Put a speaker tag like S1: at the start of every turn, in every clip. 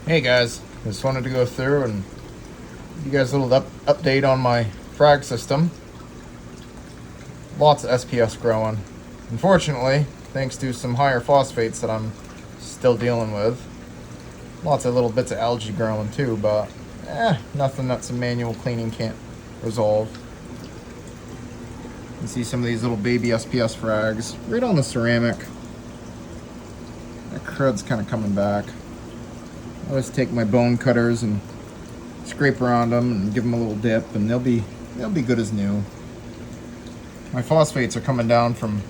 S1: Hey guys, just wanted to go through and give you guys a little update on my frag system. Lots of SPS growing. Unfortunately, thanks to some higher phosphates that I'm still dealing with. Lots of little bits of algae growing too, but nothing that some manual cleaning can't resolve. You can see some of these little baby SPS frags right on the ceramic. That crud's kind of coming back. I always take my bone cutters and scrape around them and give them a little dip, and they'll be good as new. My phosphates are coming down from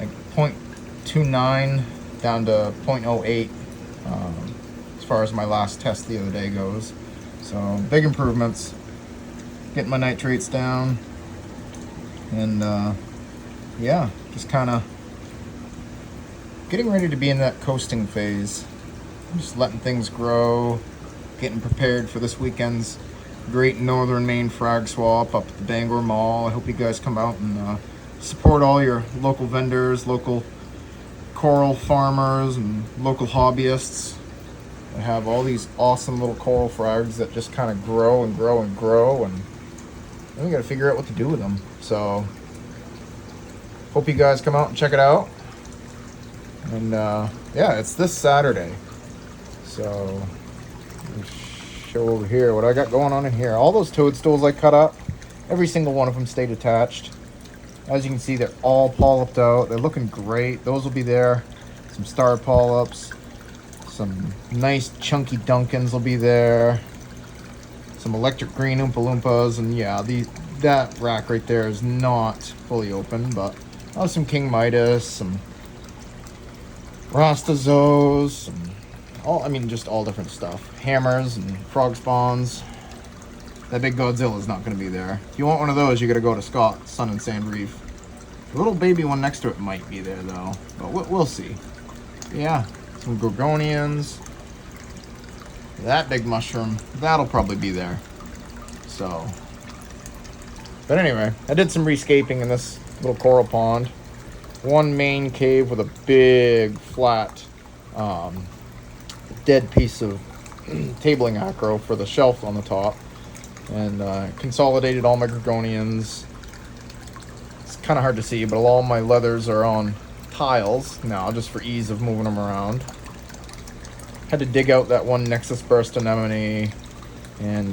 S1: like 0.29 down to 0.08 as far as my last test the other day goes. So big improvements. Getting my nitrates down, and yeah, just kind of getting ready to be in that coasting phase. Just letting things grow, getting prepared for this weekend's great Northern Maine frag swap up at the Bangor Mall. I hope you guys come out and support all your local vendors, local coral farmers, and local hobbyists. I have all these awesome little coral frags that just kind of grow and grow and grow, and then we got to figure out what to do with them. So hope you guys come out and check it out. And yeah, it's this Saturday. So, let me show over here what I got going on in here. All those toadstools I cut up, every single one of them stayed attached. As you can see, they're all polyped out. They're looking great. Those will be there. Some star polyps. Some nice chunky Duncans will be there. Some electric green Oompa Loompas. And yeah, that rack right there is not fully open, but I'll have some King Midas, some Rastazos, some just all different stuff. Hammers and frog spawns. That big Godzilla is not going to be there. If you want one of those, you got to go to Scott, Sun and Sand Reef. The little baby one next to it might be there though, but we'll see. Yeah, some Gorgonians. That big mushroom, that'll probably be there. So, but anyway, I did some rescaping in this little coral pond. One main cave with a big flat dead piece of tabling acro for the shelf on the top, and consolidated all my Gorgonians. It's kind of hard to see, but all my leathers are on tiles now, just for ease of moving them around. Had to dig out that one Nexus burst anemone, and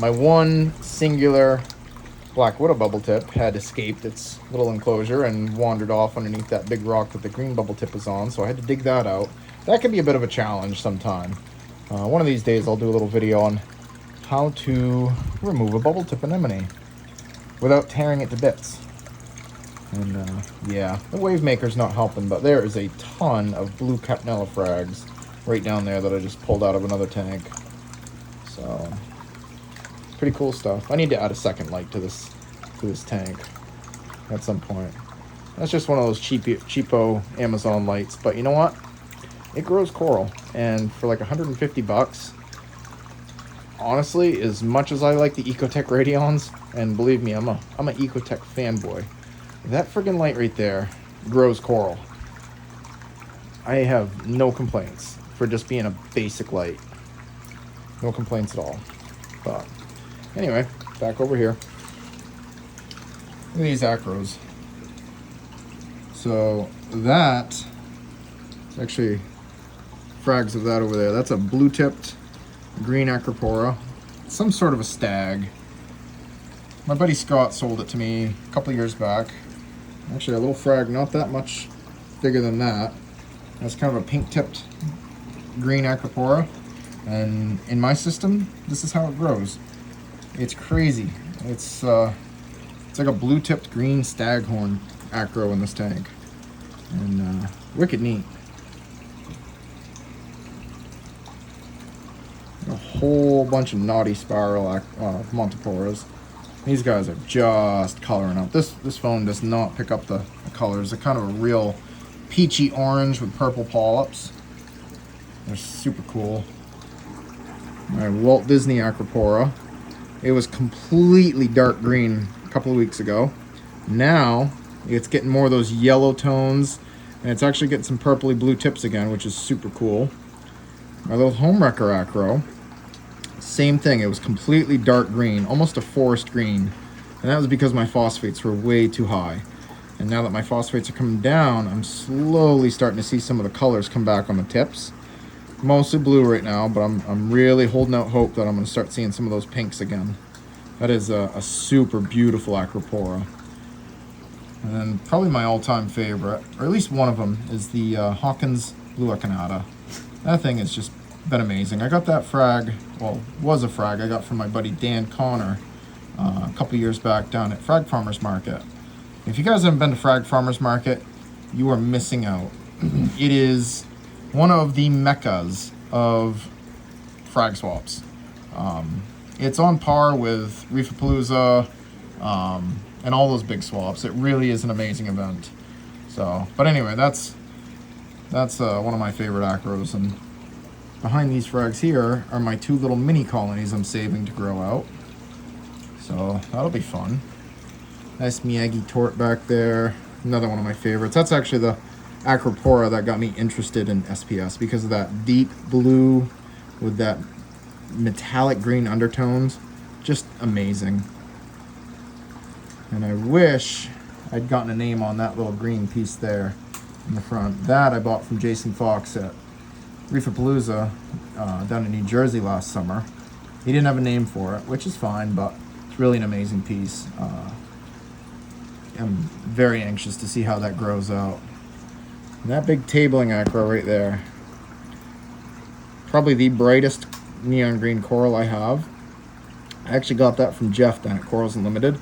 S1: my one singular black widow bubble tip had escaped its little enclosure and wandered off underneath that big rock that the green bubble tip was on, so I had to dig that out. That could be a bit of a challenge sometime. One of these days I'll do a little video on how to remove a bubble tip anemone without tearing it to bits. And yeah, the wave maker's not helping, but there is a ton of blue Capnella frags right down there that I just pulled out of another tank. So pretty cool stuff. I need to add a second light to this tank at some point. That's just one of those cheapo Amazon lights, but you know what? It grows coral, and for like $150, honestly, as much as I like the Ecotech Radions, and believe me, I'm a Ecotech fanboy, that friggin' light right there grows coral. I have no complaints for just being a basic light. No complaints at all. But anyway, back over here. Look at these acros. So that is actually frags of that over there. That's a blue-tipped green acropora. Some sort of a stag. My buddy Scott sold it to me a couple of years back. Actually, a little frag, not that much bigger than that. That's kind of a pink-tipped green acropora. And in my system, this is how it grows. It's crazy. It's like a blue-tipped green staghorn acro in this tank. And wicked neat. A whole bunch of naughty spiral Monteporas. These guys are just coloring up. This phone does not pick up the colors. They're kind of a real peachy orange with purple polyps. They're super cool. My Walt Disney Acropora. It was completely dark green a couple of weeks ago. Now it's getting more of those yellow tones, and it's actually getting some purpley blue tips again, which is super cool. My little home wrecker acro, same thing. It was completely dark green, almost a forest green. And that was because my phosphates were way too high. And now that my phosphates are coming down, I'm slowly starting to see some of the colors come back on the tips. Mostly blue right now, but I'm really holding out hope that I'm going to start seeing some of those pinks again. That is a super beautiful acropora. And then probably my all-time favorite, or at least one of them, is the Hawkins Blue Echinata. That thing has just been amazing. I got that frag, well, was a frag I got from my buddy Dan Connor a couple years back down at Frag Farmers Market. If you guys haven't been to Frag Farmers Market, you are missing out. It is one of the meccas of frag swaps. It's on par with Reefapalooza and all those big swaps. It really is an amazing event. So, but anyway, that's one of my favorite acros. And behind these frags here are my two little mini colonies I'm saving to grow out. So that'll be fun. Nice Miyagi tort back there. Another one of my favorites. That's actually the acropora that got me interested in SPS because of that deep blue with that metallic green undertones. Just amazing. And I wish I'd gotten a name on that little green piece there in the front. That I bought from Jason Fox at Reefapalooza down in New Jersey last summer. He didn't have a name for it, which is fine, but it's really an amazing piece. I'm very anxious to see how that grows out. And that big tabling acro right there, probably the brightest neon green coral I have. I actually got that from Jeff down at Corals Unlimited.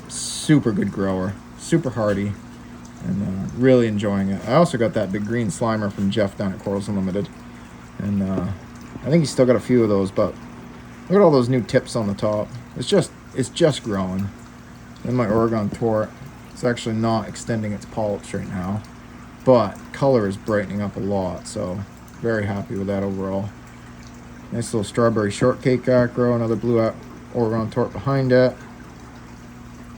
S1: Super good grower, super hardy, and really enjoying it. I also got that big green slimer from Jeff down at Corals Unlimited, and I think he's still got a few of those. But look at all those new tips on the top. It's just growing. And my Oregon tort, it's actually not extending its polyps right now, but color is brightening up a lot, so very happy with that overall. Nice little strawberry shortcake acro, another blue Oregon tort behind it.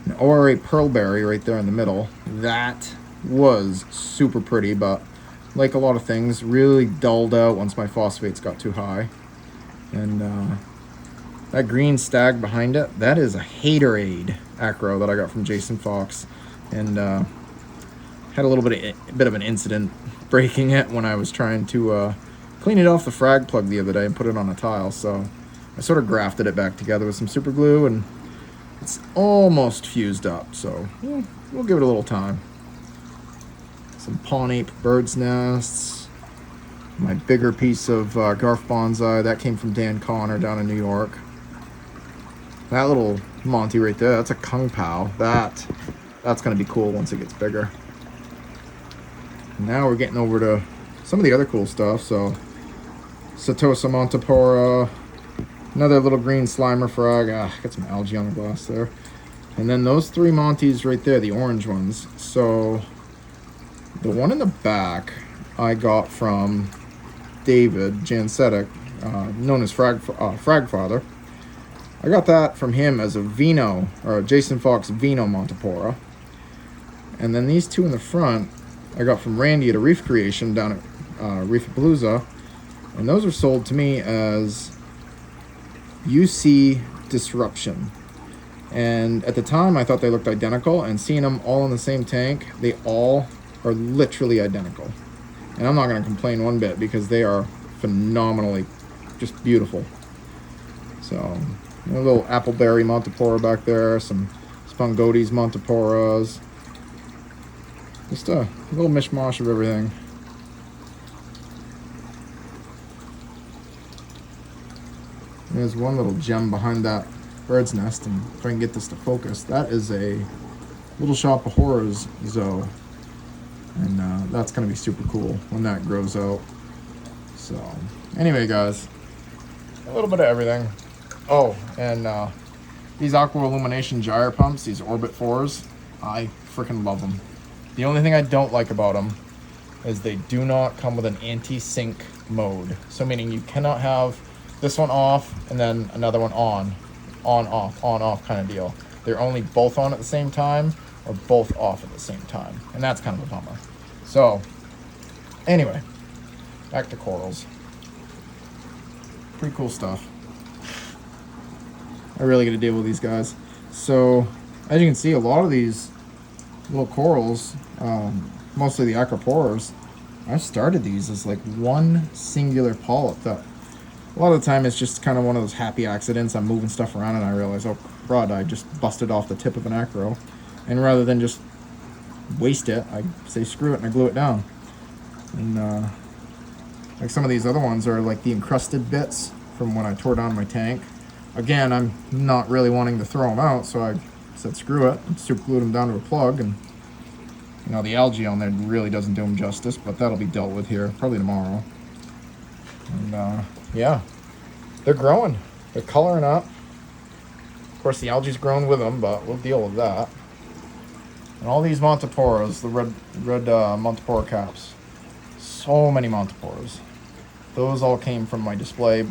S1: An ORA pearlberry right there in the middle. That was super pretty, but like a lot of things, really dulled out once my phosphates got too high. And that green stag behind it, that is a Haterade acro that I got from Jason Fox, and had a little bit of an incident breaking it when I was trying to clean it off the frag plug the other day and put it on a tile. So I sort of grafted it back together with some super glue, and it's almost fused up. So we'll give it a little time. Some pawn ape bird's nests. My bigger piece of Garf bonsai that came from Dan Connor down in New York. That little Monty right there, that's a Kung Pao. That's going to be cool once it gets bigger. Now we're getting over to some of the other cool stuff. So, Setosa montipora, another little green slimer frog. Got some algae on the glass there. And then those three Monties right there, the orange ones. So, the one in the back I got from David Jansetic, known as Frag Father. I got that from him as a Vino, or a Jason Fox Vino Montipora. And then these two in the front, I got from Randy at a Reef Creation down at Reefapalooza. And those are sold to me as UC Disruption. And at the time, I thought they looked identical. And seeing them all in the same tank, they all are literally identical. And I'm not going to complain one bit because they are phenomenally just beautiful. So, a little appleberry montipora back there, some Spongotes montiporas. Just a little mishmash of everything. There's one little gem behind that bird's nest, and if I can get this to focus, that is a Little Shop of Horrors Zoe. And that's going to be super cool when that grows out. So, anyway, guys, a little bit of everything. Oh, and these Aqua Illumination gyre pumps, these Orbit 4s, I freaking love them. The only thing I don't like about them is they do not come with an anti-sync mode. So meaning you cannot have this one off and then another one on, off kind of deal. They're only both on at the same time or both off at the same time. And that's kind of a bummer. So, anyway, Back to corals. Pretty cool stuff. I really got to deal with these guys. So, as you can see, a lot of these little corals, mostly the acropores, I started these as like one singular polyp. That a lot of the time it's just kind of one of those happy accidents. I'm moving stuff around and I realize, oh crud, I just busted off the tip of an acro. And rather than just waste it, I say screw it and I glue it down. And like some of these other ones are like the encrusted bits from when I tore down my tank. Again, I'm not really wanting to throw them out, so I said screw it and super glued them down to a plug. And you know, the algae on there really doesn't do them justice, but that'll be dealt with here probably tomorrow. And yeah, they're growing. They're coloring up. Of course, the algae's grown with them, but we'll deal with that. And all these Montiporas, the red Montipora caps. So many Montiporas. Those all came from my display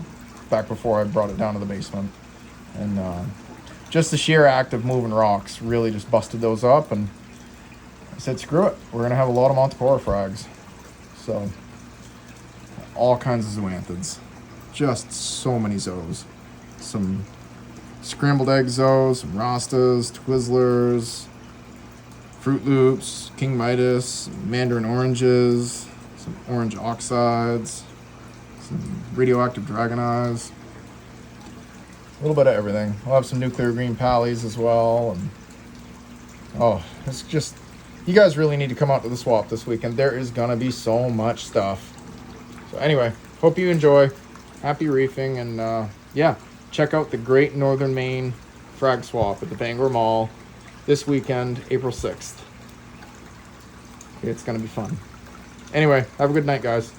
S1: back before I brought it down to the basement. And just the sheer act of moving rocks really just busted those up. And I said, screw it. We're going to have a lot of Montipora frags. So, all kinds of zoanthids. Just so many zoes. Some scrambled egg zoes, some Rastas, Twizzlers, Fruit Loops, King Midas, Mandarin oranges, some orange oxides, some radioactive dragon eyes, a little bit of everything. We'll have some nuclear green pallies as well. And oh, it's just, you guys really need to come out to the swap this weekend. There is gonna be so much stuff. So anyway, hope you enjoy. Happy reefing, and yeah, check out the Great Northern Maine Frag Swap at the Bangor Mall this weekend, April 6th. It's gonna be fun. Anyway, have a good night, guys.